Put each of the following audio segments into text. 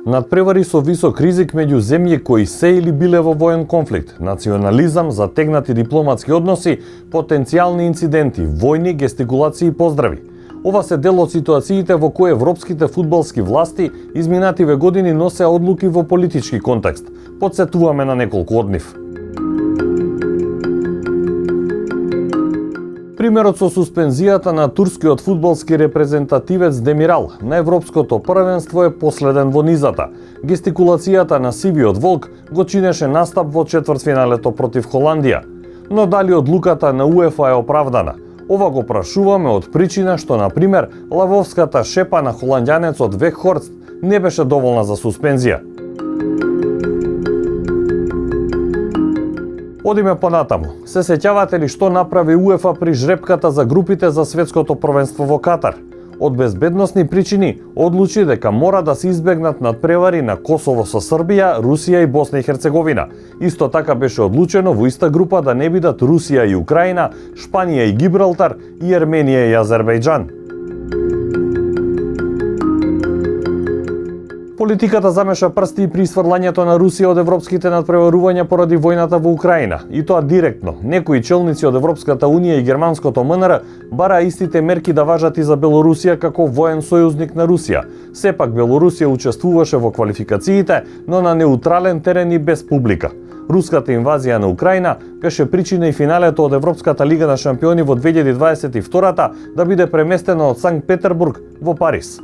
Надпревари со висок ризик меѓу земји кои се или биле во воен конфликт, национализам, затегнати дипломатски односи, потенцијални инциденти, војни, гестикулации и поздрави. Ова се дел од ситуациите во кои европските фудбалски власти изминативе години носе одлуки во политички контекст. Потсетуваме на неколку од нив. Примерот со суспензијата на турскиот фудбалски репрезентативец Демирал на Европското првенство е последен во низата. Гестикулацијата на сивиот волк го чинеше настап во четвртфиналето против Холандија. Но дали одлуката на УЕФА е оправдана? Ова го прашуваме од причина што, на пример, лавовската шепа на холандјанецот Веххорст не беше доволна за суспензија. Одиме понатаму. Се сеќавате ли што направи УЕФА при жрепката за групите за светското првенство во Катар? Од безбедносни причини одлучи дека мора да се избегнат надпревари на Косово со Србија, Русија и Босна и Херцеговина. Исто така беше одлучено во иста група да не бидат Русија и Украина, Шпанија и Гибралтар и Ерменија и Азербејџан. Политиката замеша прсти и при сврлањето на Русија од европските надпреварувања поради војната во Украина, и тоа директно. Некои челници од Европската унија и германското МНР бара истите мерки да важат и за Белорусија како воен сојузник на Русија. Сепак Белорусија учествуваше во квалификациите, но на неутрален терен и без публика. Руската инвазија на Украина беше причина и финалето од Европската лига на шампиони во 2022 да биде преместено од Санкт Петербург во Париз.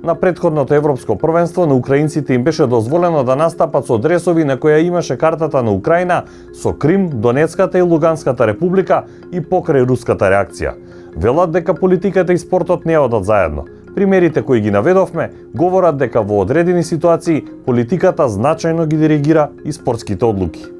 На претходното европско првенство на украинците им беше дозволено да настапат со дресови на која имаше картата на Украина со Крим, Донецката и Луганската република и покрај руската реакција. Велат дека политиката и спортот не одат заедно. Примерите кои ги наведовме говорат дека во одредени ситуации политиката значајно ги диригира и спортските одлуки.